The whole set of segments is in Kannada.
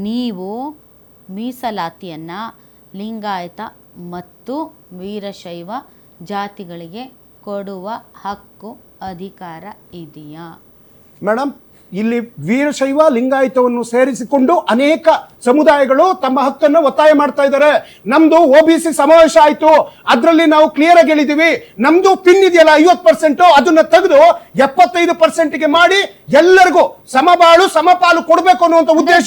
ನೀವು ಮೀಸಲಾತಿಯನ್ನು ಲಿಂಗಾಯತ ಮತ್ತು ವೀರಶೈವ ಜಾತಿಗಳಿಗೆ ಕೊಡುವ ಹಕ್ಕು ಅಧಿಕಾರ ಇದೆಯಾ? ಮೇಡಮ್, ಇಲ್ಲಿ ವೀರಶೈವ ಲಿಂಗಾಯತವನ್ನು ಸೇರಿಸಿಕೊಂಡು ಅನೇಕ ಸಮುದಾಯಗಳು ತಮ್ಮ ಹಕ್ಕನ್ನು ಒತ್ತಾಯ ಮಾಡ್ತಾ ಇದ್ದಾರೆ. ನಮ್ದು OBC ಸಮಾವೇಶ ಆಯ್ತು, ಅದರಲ್ಲಿ ನಾವು ಕ್ಲಿಯರ್ ಆಗಿ ಹೇಳಿದೀವಿ, ನಮ್ದು ಪಿನ್ ಇದೆಯಲ್ಲ 50%, ಅದನ್ನ ತೆಗೆದು 75%ಗೆ ಮಾಡಿ ಎಲ್ಲರಿಗೂ ಸಮಬಾಳು ಸಮಪಾಲು ಕೊಡಬೇಕು ಅನ್ನುವಂತ ಉದ್ದೇಶ.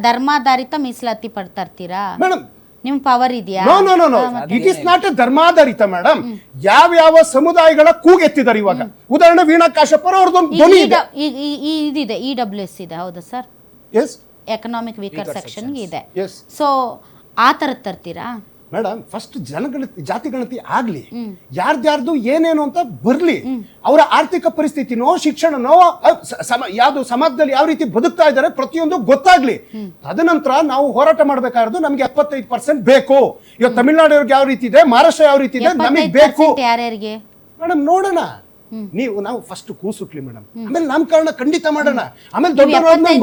ಧರ್ಮಾಧಾರಿತ ಮೀಸಲಾತಿ ಪಡ್ತಾ ಇರ್ತೀರಾ ಮೇಡಮ್? ನಿಮ್ ಪವರ್ ಇದೆಯಾ? No, it is not a ಧರ್ಮಾಧಾರಿತ ಮೇಡಮ್. ಯಾವ ಸಮುದಾಯಗಳ ಕೂಗೆತ್ತಿದ್ದಾರೆ ಇವಾಗ. ಉದಾಹರಣೆ ವೀಣಾ ಕಾಶಪ್ಪರ್ ಅವ್ರದ್ದೊಂದು ಧ್ವನಿ ಇದೆ, ಇದಿದೆ, EWS ಇದೆ, ಹೌದಾ sir? Yes, economic weaker section ಇದೆ. ಎಸ್. ಸೊ ಆ ತರ ತರ್ತೀರಾ ಮೇಡಮ್? ಫಸ್ಟ್ ಜನಗಣತಿ ಜಾತಿ ಗಣತಿ ಆಗ್ಲಿ, ಯಾರ್ದು ಏನೇನು ಅಂತ ಬರ್ಲಿ, ಅವರ ಆರ್ಥಿಕ ಪರಿಸ್ಥಿತಿನೋ ಶಿಕ್ಷಣನೋ ಯಾವ್ದು ಸಮಾಜದಲ್ಲಿ ಯಾವ ರೀತಿ ಬದುಕ್ತಾ ಇದ್ದಾರೆ ಪ್ರತಿಯೊಂದು ಗೊತ್ತಾಗ್ಲಿ. ತದನಂತರ ನಾವು ಹೋರಾಟ ಮಾಡ್ಬೇಕಾಗಿರೋದು ನಮ್ಗೆ 75% ಬೇಕು. ಇವತ್ತು ತಮಿಳ್ನಾಡಿಯವ್ರಿಗೆ ಯಾವ ರೀತಿ ಇದೆ, ಮಹಾರಾಷ್ಟ್ರ ಯಾವ ರೀತಿ ಇದೆ, ನಮಗೆ ಬೇಕು. ಯಾರ್ಯಾರಿಗೆ ಮೇಡಮ್ ನೋಡೋಣ, ನಾವು ಫಸ್ಟ್ ಕೂಸುಟ್ಲಿ ಮೇಡಮ್, ಆಮೇಲೆ ನಾಮಕರಣ ಖಂಡಿತ ಮಾಡೋಣ, ಆಮೇಲೆ ದೊಡ್ಡ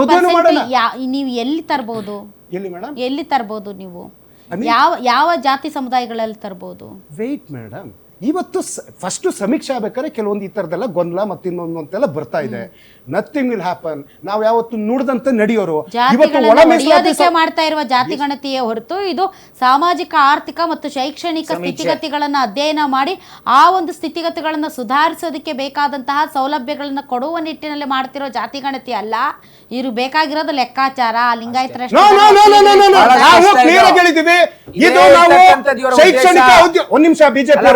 ಮದುವೆ ಮಾಡೋಣ. ನೀವು ಎಲ್ಲಿ ತರಬಹುದು? ಎಲ್ಲಿ ಮೇಡಮ್? ಎಲ್ಲಿ ತರಬಹುದು? ನೀವು ಯಾವ ಜಾತಿ ಸಮುದಾಯಗಳಲ್ಲಿ ತರಬಹುದು? ವೇಟ್ ಮೇಡಮ್, ಇವತ್ತು ಫಸ್ಟ್ ಸಮೀಕ್ಷೆ ಆಗ್ಬೇಕಾದ್ರೆ ಕೆಲವೊಂದು ಈ ತರದೆಲ್ಲ ಗೊಂದಲ ಮತ್ತೆ ಇನ್ನೊಂದು ಅಂತೆಲ್ಲ ಬರ್ತಾ ಇದೆ. Nothing will happen. ನಾವು ಯಾವತ್ತು ನುಡಿದಂತೆ ನಡೆಯೋರು. ಇವತ್ತು ಮಾಡ್ತಾ ಇರುವ ಜಾತಿ ಗಣತಿಯೇ ಹೊರತು ಇದು ಸಾಮಾಜಿಕ, ಆರ್ಥಿಕ ಮತ್ತು ಶೈಕ್ಷಣಿಕ ಸ್ಥಿತಿಗತಿಗಳನ್ನ ಅಧ್ಯಯನ ಮಾಡಿ ಆ ಒಂದು ಸ್ಥಿತಿಗತಿಗಳನ್ನ ಸುಧಾರಿಸೋದಕ್ಕೆ ಬೇಕಾದಂತಹ ಸೌಲಭ್ಯಗಳನ್ನ ಕೊಡುವ ನಿಟ್ಟಿನಲ್ಲಿ ಮಾಡ್ತಿರೋ ಜಾತಿ ಗಣತಿ ಅಲ್ಲ. ಇವರು ಬೇಕಾಗಿರೋದು ಲೆಕ್ಕಾಚಾರ. ಲಿಂಗಾಯತರ ಒಂದ್ ನಿಮಿಷ ಬಿಜೆಪಿ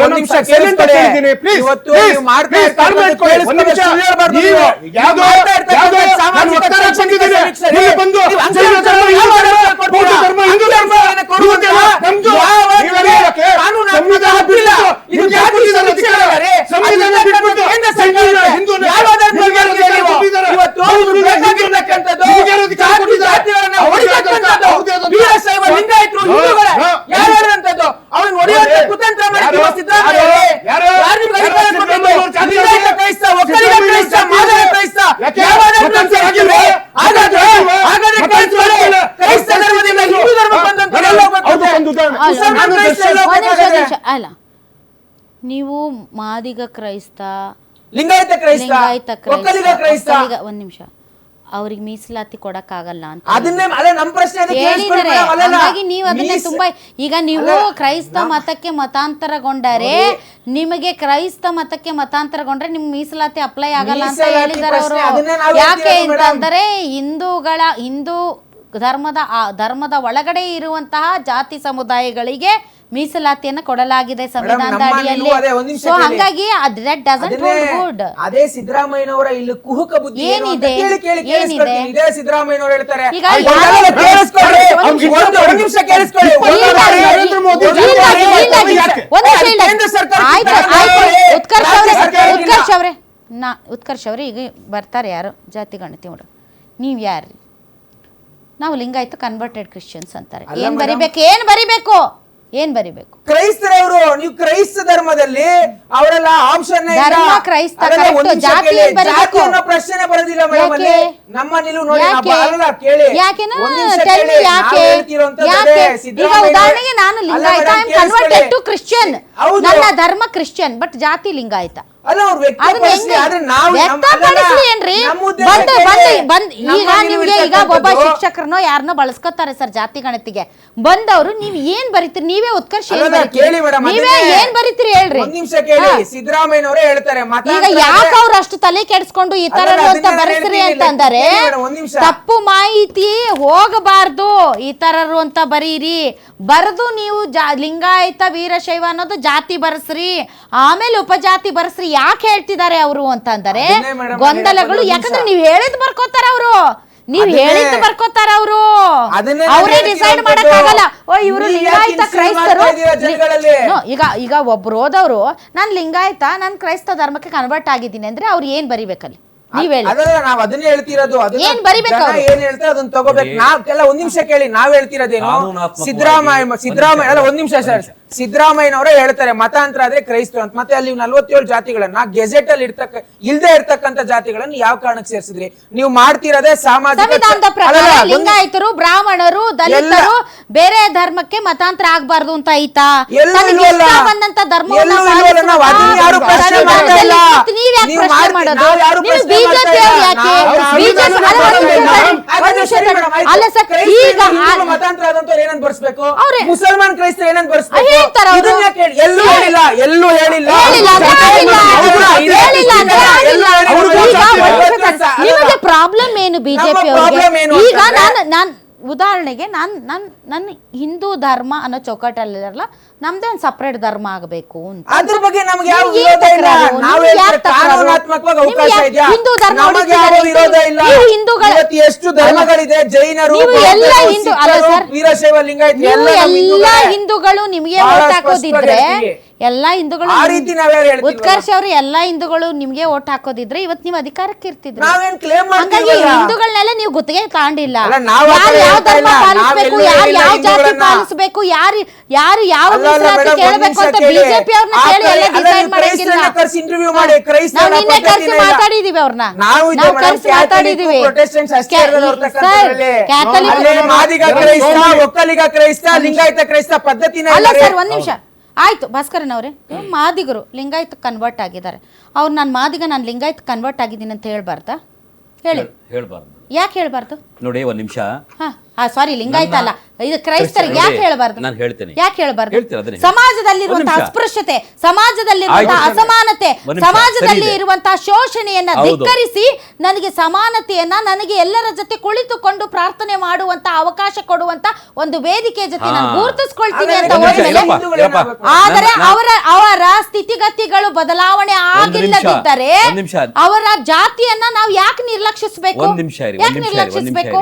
ಅಲ್ಲ, ನೀವು ಮಾದಿಗ ಕ್ರೈಸ್ತ, ಲಿಂಗಾಯತ ಕ್ರೈಸ್ತ, ಒಂದ್ ನಿಮಿಷ, ಅವ್ರಿಗೆ ಮೀಸಲಾತಿ ಕೊಡಕ್ಕಾಗಲ್ಲ ಅಂತ ಹಾಗಾಗಿ ನೀವು ಅದನ್ನೇ ತುಂಬಾ ಈಗ ನೀವು ಕ್ರೈಸ್ತ ಮತಕ್ಕೆ ಮತಾಂತರಗೊಂಡರೆ ನಿಮಗೆ ಕ್ರೈಸ್ತ ಮತಕ್ಕೆ ಮತಾಂತರಗೊಂಡ್ರೆ ನಿಮ್ಗೆ ಮೀಸಲಾತಿ ಅಪ್ಲೈ ಆಗಲ್ಲ ಅಂತ ಹೇಳಿದಾರೆ ಅವರು. ಯಾಕೆ ಅಂತಂದರೆ ಹಿಂದೂ ಧರ್ಮದ ಒಳಗಡೆ ಇರುವಂತಹ ಜಾತಿ ಸಮುದಾಯಗಳಿಗೆ ಮೀಸಲಾತಿಯನ್ನು ಕೊಡಲಾಗಿದೆ ಸಂವಿಧಾನದ ಅಡಿಯಲ್ಲಿ. ಸೊ ಹಾಗಾಗಿ ಅದೇ ಸಿದ್ದರಾಮಯ್ಯನವರ ಇಲ್ಲಿ ಕುಹುಕ ಬುದ್ಧಿ ಏನಿದೆ? ಇದೇ ಸಿದ್ದರಾಮಯ್ಯನವರು ಹೇಳ್ತಾರೆ, ಉತ್ಕರ್ಷ್ ಅವ್ರೆ ಈಗ ಬರ್ತಾರೆ ಯಾರು ಜಾತಿ ಗಣತಿ ನೋಡು, ನೀವ್ ಯಾರ್ರಿ? ನಾವು ಲಿಂಗಾಯತ ಕನ್ವರ್ಟೆಡ್ ಕ್ರಿಶ್ಚಿಯನ್ಸ್ ಅಂತಾರೆ. ಏನ್ ಬರಿಬೇಕು? ಕ್ರೈಸ್ತರವರು. ನೀವು ಕ್ರೈಸ್ತ ಧರ್ಮದಲ್ಲಿ ಅವರೆಲ್ಲ ಆಪ್ಷನ್ ಪ್ರಶ್ನೆ ಬರೋದಿಲ್ಲ ಮೇಡಮ್. ಅಲ್ಲಿ ನಮ್ಮ ನಿಲುವು ನೋಡಿ ಕೇಳಿ. ಉದಾಹರಣೆಗೆ ನಾನು Lingayat, I am converted to Christian, ನನ್ನ ಧರ್ಮ ಕ್ರಿಶ್ಚಿಯನ್, ಬಟ್ ಜಾತಿ ಲಿಂಗಾಯತ. ಅಲ್ಲ, ಅವ್ರು ಈಗ ಒಬ್ಬ ಶಿಕ್ಷಕರನ್ನೋ ಯಾರನ್ನೋ ಬಳಸ್ಕೊತಾರೆ ಸರ್ ಜಾತಿ ಗಣತಿಗೆ ಬಂದವರು. ನೀವ್ ಏನ್ ಬರೀತೀರಿ? ನೀವೇ ಉತ್ಕರ್ಷ ನೀವೇ ಏನ್ ಬರೀತೀರಿ ಹೇಳ್ರಿ? ಸಿದ್ದರಾಮಯ್ಯನವರೇ ಹೇಳ್ತಾರೆ, ಈಗ ಯಾಕೆ ಅವ್ರು ಅಷ್ಟು ತಲೆ ಕೆಡಿಸ್ಕೊಂಡು ಈ ತರ ಅಂತ ಬರೀತೀರಿ ಅಂತಂದರೆ ತಪ್ಪು ಮಾಹಿತಿ ಹೋಗಬಾರ್ದು. ಈ ತರರು ಅಂತ ಬರೀರಿ, ಬರೆದು ನೀವು ಲಿಂಗಾಯತ ವೀರಶೈವ ಅನ್ನೋದು ಜಾತಿ ಬರಸ್ರಿ, ಆಮೇಲೆ ಉಪಜಾತಿ ಬರಸ್ರಿ. ಯಾಕೆ ಹೇಳ್ತಿದ್ದಾರೆ ಅವರು ಅಂತಂದರೆ ಗೊಂದಲಗಳು. ಯಾಕಂದ್ರೆ ನೀವ್ ಹೇಳಿದ್ ಬರ್ಕೋತಾರ ಅವರು, ಅವರೇ ಡಿಸೈಡ್ ಮಾಡಕ್ ಆಗಲ್ಲ. ಇವರು ಲಿಂಗಾಯತ ಕ್ರೈಸ್ತರು. ಈಗ ಒಬ್ರು ಹೋದವರು ನಾನ್ ಲಿಂಗಾಯತ, ನಾನ್ ಕ್ರೈಸ್ತ ಧರ್ಮಕ್ಕೆ ಕನ್ವರ್ಟ್ ಆಗಿದ್ದೀನಿ ಅಂದ್ರೆ ಅವ್ರು ಏನ್ ಬರಿಬೇಕಲ್ಲಿ? ನಾವ್ ಅದನ್ನೇ ಹೇಳ್ತಿರೋದು. ಏನ್ ಬರಿಬೇಕು? ಏನ್ ಹೇಳ್ತಾರೆ ಅದನ್ನ ತಗೋಬೇಕು. ನಾವೆಲ್ಲ ಒಂದ್ ನಿಮಿಷ ಕೇಳಿ, ನಾವ್ ಹೇಳ್ತಿರೋದೇನು? ಸಿದ್ದರಾಮಯ್ಯ ಅಲ್ಲ, ಒಂದ್ ನಿಮಿಷ ಸರ್, ಸಿದ್ದರಾಮಯ್ಯನವರೇ ಹೇಳ್ತಾರೆ ಮತಾಂತರ ಆದ್ರೆ ಕ್ರೈಸ್ತರು ಅಂತ. ಮತ್ತೆ ಅಲ್ಲಿ 47 ಜಾತಿಗಳನ್ನ ಗೆಜೆಟ್ ಅಲ್ಲಿ ಇಲ್ದೇ ಇರ್ತಕ್ಕಂಥ ಜಾತಿಗಳನ್ನ ಯಾವ ಕಾರಣಕ್ಕೆ ಸೇರಿಸಿದ್ರಿ? ನೀವು ಮಾಡ್ತಿರೋದೇ ಸಾಮಾಜಿಕ ಸಂವಿಧಾನದ ಪ್ರಕಾರ ಲಿಂಗಾಯತರು, ಬ್ರಾಹ್ಮಣರು, ದಲಿತರು ಬೇರೆ ಧರ್ಮಕ್ಕೆ ಮತಾಂತರ ಆಗ್ಬಾರ್ದು ಅಂತ ಐತಾ? ತನಗೆ ಇಷ್ಟ ಬಂದಂತ ಧರ್ಮವನ್ನ ಮುಸಲ್ಮಾನ್ ಕ್ರೈಸ್ತರು ಏನಂತ ಬರ್ಸ್ಬೇಕು? ಹೇಳ್ತಾರ ಅವ್ರು. ಎಲ್ಲೂ ಹೇಳಿಲ್ಲ, ಎಲ್ಲೂ ಹೇಳಿಲ್ಲ. ನಿಮಗೆ ಪ್ರಾಬ್ಲಮ್ ಏನು ಬಿಜೆಪಿ problem ಏನು ಈಗ ಅಂತಂದ್ರೆ- ನಾನು ಉದಾಹರಣೆಗೆ ನನ್ನ ಹಿಂದೂ ಧರ್ಮ ಅನ್ನೋ ಚೌಕಟ್ಟಲ್ಲಿರಲ್ಲ, ನಮ್ದೇ ಒಂದು ಸಪರೇಟ್ ಧರ್ಮ ಆಗಬೇಕು ಅಂತ. ಅದ್ರ ಬಗ್ಗೆ ನಮ್ಗೆ ಯಾವ ನಿಮ್ಗೆ ವಿರೋಧ ಏನ್ ಇಲ್ಲ. ತಕರಾರು? ನಾವು ನಿಮ್ಗೆ ಯಾಕ್ ಹೇಳ್ತೀವಿ, ತಕರಾರು? ಕಾನೂನಾತ್ಮಕವಾಗಿ ಅವಕಾಶ ನಿಮ್ಗೆ ಇದೆಯಾ? ಹಿಂದೂ ಧರ್ಮ ನಮಗೆ ಯಾವ ಉಳಿಸಿದ್ದಾರೆ. ವಿರೋಧ ಇಲ್ಲ. ನೀವು ಹಿಂದೂಗಳ- ಇವತ್ತು ಎಷ್ಟು ಧರ್ಮಗಳಿದೆ, ಜೈನರು, ನೀವು ಎಲ್ಲ ಬೌದ್ಧರು, ಹಿಂದೂ- ಸಿಖ್ಖರು, ಅಲ್ಲ ಸರ್, ವೀರಶೈವ ಲಿಂಗಾಯತ ನೀವು ಎಲ್ಲ ನಮ್ಮ ಎಲ್ಲ ಹಿಂದೂಗಳೇ. ಹಿಂದೂಗಳು ನಿಮಗೆ ಬಹಳ ಓಟ್ ಹಾಕೋದಿದ್ರೆ ಸ್ಪಷ್ಟವಾಗಿ ಎಲ್ಲಾ ಹಿಂದೂಗಳು ಆ ರೀತಿ ನಾವ್ಯಾರು ಹೇಳ್ತೀವಿ? ಉತ್ಕರ್ಷ್ ಅವರು ಎಲ್ಲಾ ಹಿಂದೂಗಳು ನಿಮ್ಗೆ ಓಟ್ ಹಾಕೋದಿದ್ರೆ ಇವತ್ತು ನೀವು ಅಧಿಕಾರಕ್ಕೆ ಇರ್ತಿದ್ರಿ. ನಾವೇನ್ ಕ್ಲೇಮ್ ಹಂಗಾಗಿ ಮಾಡ್ತೀವಿ? ಹಿಂದೂಗಳನ್ನೆಲ್ಲ ನೀವು ಗುತ್ತಿಗೆ ತಾಂಡಿಲ್ಲ. ಅಲ್ಲ, ನಾವು ಆ ಯಾರು ಕಡೆ ಯಾವ ಹೇಳ್ತಾ ಧರ್ಮ ಇಲ್ಲ. ಪಾಲಿಸ್ಬೇಕು, ನಾವೆಲ್ಲೂ ಯಾರು ಯಾವ ಹೇಳಿಲ್ಲ ಜಾತಿ ಹಿಂದೂಗಳನ್ನ. ಪಾಲಿಸ್ಬೇಕು, ಯಾರು ಯಾವ ಅಲ್ಲ, ಅಲ್ಲ ಮೀಸಲಾತಿ ಮೇಡಮ್, ಕೇಳಬೇಕು ಒಂದ್ ಅಂತ ನಿಮಿಷ ಕೇಳಿ. ಬಿಜೆಪಿ ಅವ್ರನ್ನ ಆ ಕೇಳಿ ಕಡೆ ಎಲ್ಲ ಅಲ್ಲ, ಡಿಸೈಡ್ ನೀವು ಮಾಡಂಗಿಲ್ಲ. ಕ್ರೈಸ್ತರನ್ನ ಕರ್ಸಿ interview ಮಾಡಿ, ಕ್ರೈಸ್ತರ ನಾವು ನಿನ್ನೆ ಕರ್ಸಿ ಪದ್ಧತಿನೇ ಇಲ್ಲ. ಮಾತಾಡಿದೀವಿ ಅವ್ರನ್ನ. ನಾವು ಇದೆ ನಾವು ಮೇಡಮ್, ಕರ್ಸಿ ಕ್ಯಾಥಲಿಕ್, ಮಾತಾಡಿದೀವಿ. ಪ್ರೊಟೆಸ್ಟೆಂಟ್ಸ್ ಅಷ್ಟೇ ಇರೋದು ಅವ್ರ ತಕ್ಕಂಥದ್ರಲ್ಲಿ. ಕ್ಯಾಥಲಿಕ್ ಅಲ್ಲೇ ಮಾದಿಗ ಕ್ರೈಸ್ತ, ಒಕ್ಕಲಿಗ ಕ್ರೈಸ್ತ, ಲಿಂಗಾಯತ ಕ್ರೈಸ್ತ ಪದ್ಧತಿನೇ ಅಲ್ಲ ಇಲ್ಲ. ಸರ್, ಒಂದ್ ನಿಮಿಷ ಆಯ್ತು. ಭಾಸ್ಕರನ್ ಅವರೇ, ಮಾದಿಗರು ಲಿಂಗಾಯತ್ ಕನ್ವರ್ಟ್ ಆಗಿದ್ದಾರೆ. ಅವ್ರು ನಾನು ಮಾದಿಗ, ನಾನು ಲಿಂಗಾಯತ್ ಕನ್ವರ್ಟ್ ಆಗಿದ್ದೀನಿ ಅಂತ ಹೇಳ್ಬಾರ್ದಾ? ಹೇಳಿ. ಹೇಳ್ಬಾರ್ದು. ಯಾಕೆ ಹೇಳ್ಬಾರ್ದು? ನೋಡಿ ಒಂದ್ ನಿಮಿಷ. ಸಾರಿ, ಲಿಂಗಾಯತ ಅಲ್ಲ, ಇದು ಕ್ರೈಸ್ತರಿಗೆ ಯಾಕೆ ಹೇಳ್ಬಾರ್ದು? ನಾನು ಹೇಳ್ತೇನೆ. ಯಾಕೆ ಹೇಳ್ಬಾರ್ದು? ಹೇಳ್ತೀನಿ, ಅದನ್ನೇ ಹೇಳ್ತೀನಿ. ಸಮಾಜದಲ್ಲಿರುವಂತಹ ಒಂದ್ ನಿಮಿಷ. ಅಸ್ಪೃಶ್ಯತೆ, ಸಮಾಜದಲ್ಲಿರುವಂತಹ ಆಯ್ತು. ಅಸಮಾನತೆ, ಒಂದ್ ನಿಮಿಷ, ಸಮಾಜದಲ್ಲಿ ಸರಿ ಇದೆ. ಇರುವಂತಹ ಶೋಷಣೆಯನ್ನ ಹೌದು. ಧಿಕ್ಕರಿಸಿ ನನಗೆ ಸಮಾನತೆಯನ್ನ, ನನಗೆ ಎಲ್ಲರ ಜೊತೆ ಕುಳಿತುಕೊಂಡು ಪ್ರಾರ್ಥನೆ ಮಾಡುವಂತ ಅವಕಾಶ ಕೊಡುವಂತ ಒಂದು ವೇದಿಕೆ ಜೊತೆ ನಾನು ಗುರುತಿಸ್ಕೊಳ್ತೀನಿ ಅಂತ ಒಂದ್ ನಿಮಿಷ, ಹೋದ್ಮೇಲೆ, ಆದರೆ ಅವರ ಸ್ಥಿತಿಗತಿಗಳು ಬದಲಾವಣೆ ಆಗಿಲ್ಲದಿದ್ದರೆ ಒಂದ್ ನಿಮಿಷ. ಅವರ ಜಾತಿಯನ್ನ ನಾವು ಯಾಕೆ ನಿರ್ಲಕ್ಷಿಸಬೇಕು? ಒಂದ್ ನಿಮಿಷ ಇರಿ, ಯಾಕೆ ನಿರ್ಲಕ್ಷಿಸಬೇಕು?